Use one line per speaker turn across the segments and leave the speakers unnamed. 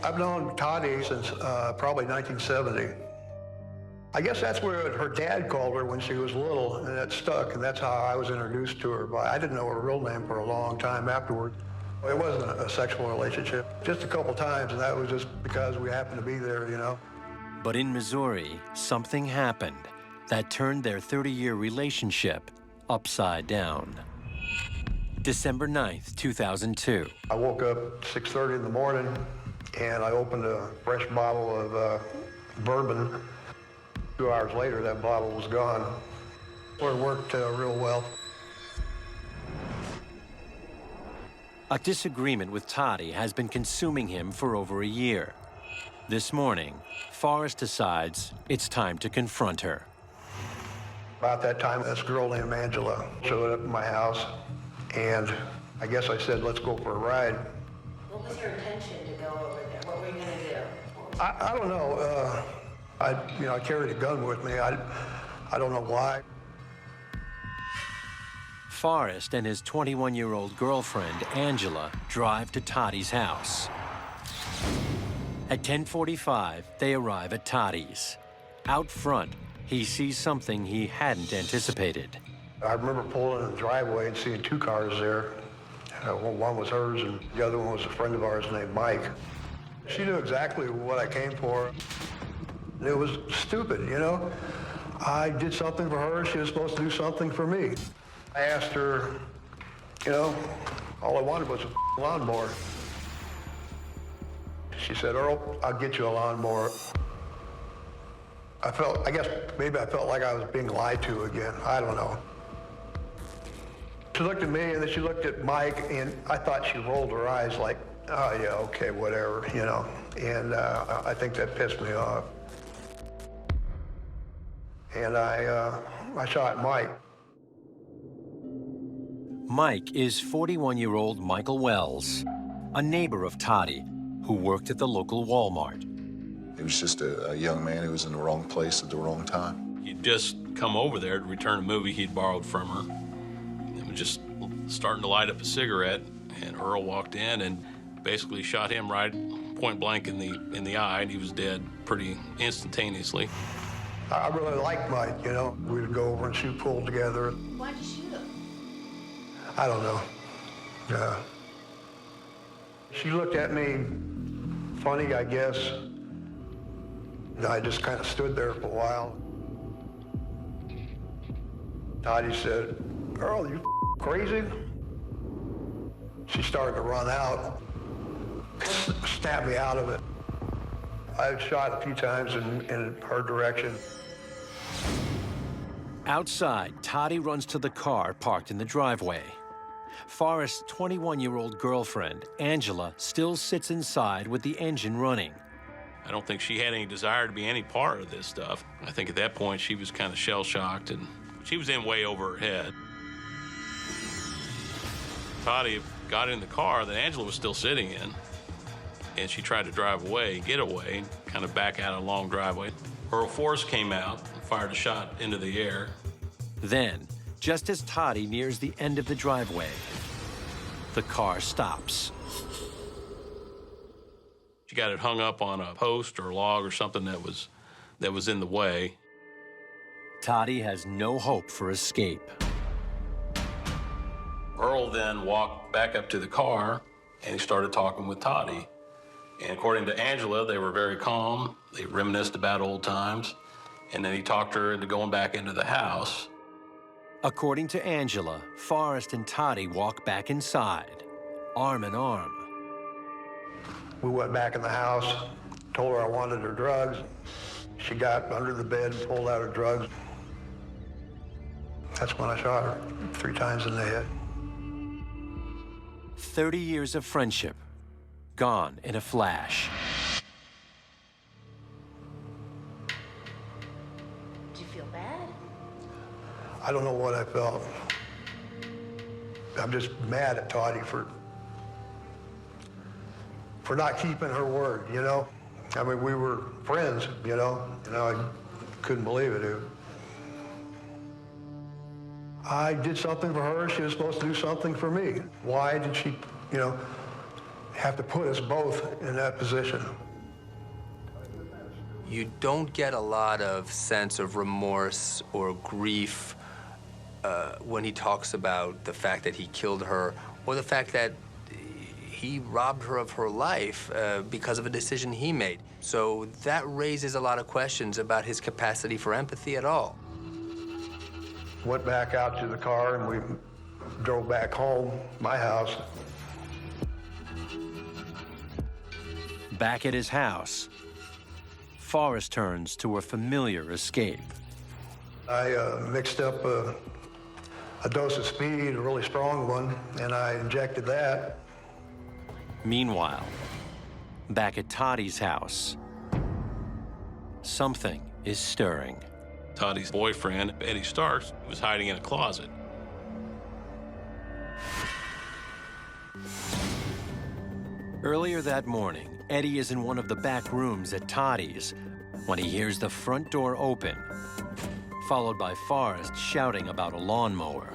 I've known Dottie since probably 1970. I guess that's where her dad called her when she was little, and that stuck, and that's how I was introduced to her. But I didn't know her real name for a long time afterward. It wasn't a sexual relationship, just a couple times, and that was just because we happened to be there, you know.
But in Missouri, something happened that turned their 30-year relationship upside down. December 9th, 2002.
I woke up 6:30 in the morning, and I opened a fresh bottle of bourbon. 2 hours later, that bottle was gone. It worked real well.
A disagreement with Dottie has been consuming him for over a year. This morning, Forrest decides it's time to confront her.
About that time, this girl named Angela showed up at my house, and I guess I said, let's go for a ride.
What was your intention to go over there? What were you going to do?
I don't know. I carried a gun with me. I don't know why.
Forrest and his 21-year-old girlfriend, Angela, drive to Dottie's house. At 10:45, they arrive at Dottie's. Out front, he sees something he hadn't anticipated.
I remember pulling in the driveway and seeing two cars there. One was hers, and the other one was a friend of ours named Mike. She knew exactly what I came for. It was stupid, you know? I did something for her. She was supposed to do something for me. I asked her, you know, all I wanted was a lawnmower. She said, Earl, I'll get you a lawnmower. I guess maybe I felt like I was being lied to again. I don't know. She looked at me, and then she looked at Mike, and I thought she rolled her eyes like, oh, yeah, okay, whatever, you know. And I think that pissed me off. And I shot Mike.
Mike is 41-year-old Michael Wells, a neighbor of Dottie, who worked at the local Walmart.
He was just a young man who was in the wrong place at the wrong time.
He'd just come over there to return a movie he'd borrowed from her. He was just starting to light up a cigarette, and Earl walked in and basically shot him right point blank in the eye, and he was dead pretty instantaneously.
I really liked Mike, you know. We'd go over and shoot pool together.
Why'd you shoot him?
I don't know. She looked at me funny, I guess. And I just kind of stood there for a while. Dottie said, Earl, you crazy? She started to run out, snapped me out of it. I shot a few times in her direction.
Outside, Dottie runs to the car parked in the driveway. Forrest's 21-year-old girlfriend, Angela, still sits inside with the engine running.
I don't think she had any desire to be any part of this stuff. I think at that point she was kind of shell-shocked, and she was in way over her head. Dottie got in the car that Angela was still sitting in, and she tried to drive away, get away, kind of back out a long driveway. Earl Forrest came out and fired a shot into the air.
Then, just as Dottie nears the end of the driveway, the car stops.
She got it hung up on a post or log or something that was in the way.
Dottie has no hope for escape.
Earl then walked back up to the car, and he started talking with Dottie. And according to Angela, they were very calm. They reminisced about old times. And then he talked her into going back into the house.
According to Angela, Forrest and Dottie walk back inside, arm in arm.
We went back in the house, told her I wanted her drugs. She got under the bed and pulled out her drugs. That's when I shot her 3 times in the head.
30 years of friendship, gone in a flash.
Did you feel bad?
I don't know what I felt. I'm just mad at Dottie for not keeping her word, you know? I mean, we were friends, you know? I couldn't believe it. I did something for her. She was supposed to do something for me. Why did she, have to put us both in that position.
You don't get a lot of sense of remorse or grief when he talks about the fact that he killed her or the fact that he robbed her of her life because of a decision he made. So that raises a lot of questions about his capacity for empathy at all.
Went back out to the car and we drove back home, my house.
Back at his house, Forrest turns to a familiar escape.
I mixed up a dose of speed, a really strong one, and I injected that.
Meanwhile, back at Tottie's house, something is stirring.
Tottie's boyfriend, Eddie Starks, was hiding in a closet.
Earlier that morning, Eddie is in one of the back rooms at Tottie's when he hears the front door open, followed by Forrest shouting about a lawnmower.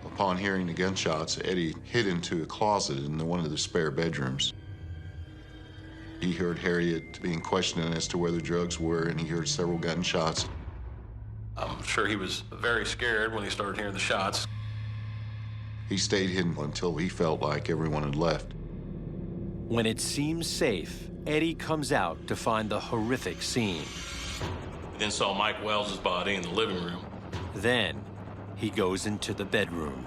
Upon hearing the gunshots, Eddie hid into a closet in one of the spare bedrooms. He heard Harriet being questioned as to where the drugs were, and he heard several gunshots.
I'm sure he was very scared when he started hearing the shots.
He stayed hidden until he felt like everyone had left.
When it seems safe, Eddie comes out to find the horrific scene.
He then saw Mike Wells' body in the living room.
Then he goes into the bedroom.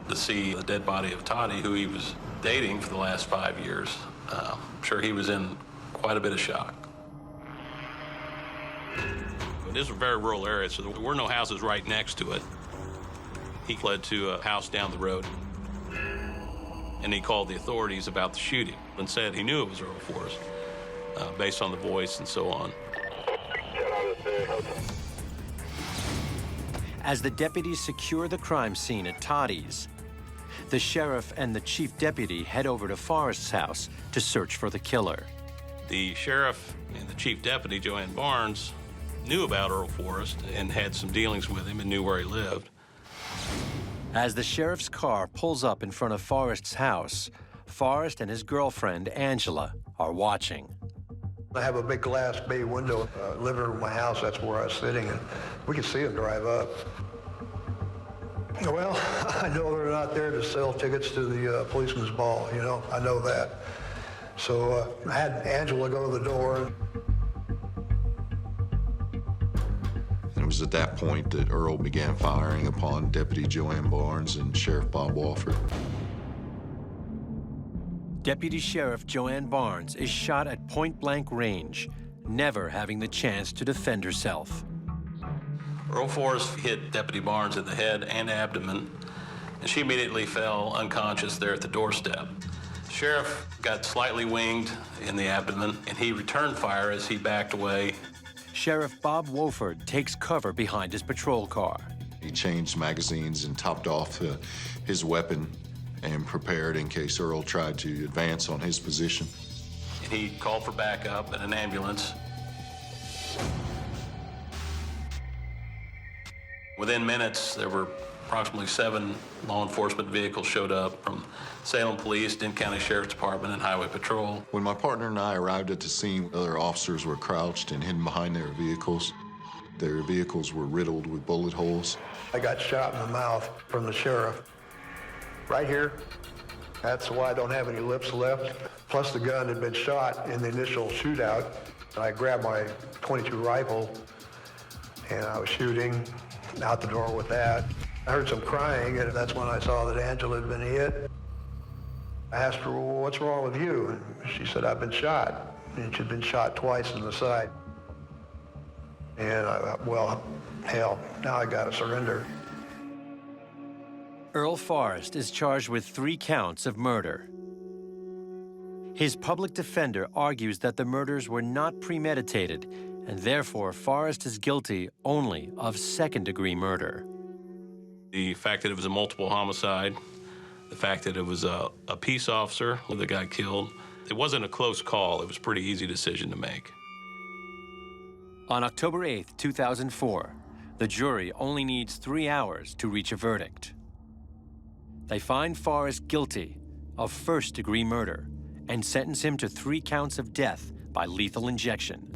To see the dead body of Dottie, who he was dating for the last 5 years, I'm sure he was in quite a bit of shock. This is a very rural area, so there were no houses right next to it. He fled to a house down the road, and he called the authorities about the shooting and said he knew it was Earl Forrest, based on the voice and so on.
As the deputies secure the crime scene at Tottie's, the sheriff and the chief deputy head over to Forrest's house to search for the killer.
The sheriff and the chief deputy, Joanne Barnes, knew about Earl Forrest and had some dealings with him and knew where he lived.
As the sheriff's car pulls up in front of Forrest's house, Forrest and his girlfriend, Angela, are watching.
I have a big glass bay window, living room of my house, that's where I was sitting, and we could see them drive up. Well, I know they're not there to sell tickets to the policeman's ball, you know, I know that. So I had Angela go to the door.
And it was at that point that Earl began firing upon Deputy Joanne Barnes and Sheriff Bob Walford.
Deputy Sheriff Joanne Barnes is shot at point-blank range, never having the chance to defend herself.
Earl Forrest hit Deputy Barnes in the head and abdomen, and she immediately fell unconscious there at the doorstep. The sheriff got slightly winged in the abdomen, and he returned fire as he backed away.
Sheriff Bob Wolford takes cover behind his patrol car.
He changed magazines and topped off his weapon and prepared in case Earl tried to advance on his position.
And he called for backup and an ambulance. Within minutes, there were approximately 7 law enforcement vehicles showed up from Salem Police, Dent County Sheriff's Department, and Highway Patrol.
When my partner and I arrived at the scene, other officers were crouched and hidden behind their vehicles. Their vehicles were riddled with bullet holes.
I got shot in the mouth from the sheriff. Right here. That's why I don't have any lips left. Plus the gun had been shot in the initial shootout. I grabbed my .22 rifle and I was shooting out the door with that. I heard some crying, and that's when I saw that Angela had been hit. I asked her, well, what's wrong with you? And she said, I've been shot. And she'd been shot twice in the side. And I thought, well, hell, now I gotta surrender.
Earl Forrest is charged with 3 counts of murder. His public defender argues that the murders were not premeditated, and therefore Forrest is guilty only of second-degree murder.
The fact that it was a multiple homicide, the fact that it was a peace officer that got killed, it wasn't a close call. It was a pretty easy decision to make.
On October 8, 2004, the jury only needs 3 hours to reach a verdict. They find Forrest guilty of first-degree murder and sentence him to 3 counts of death by lethal injection.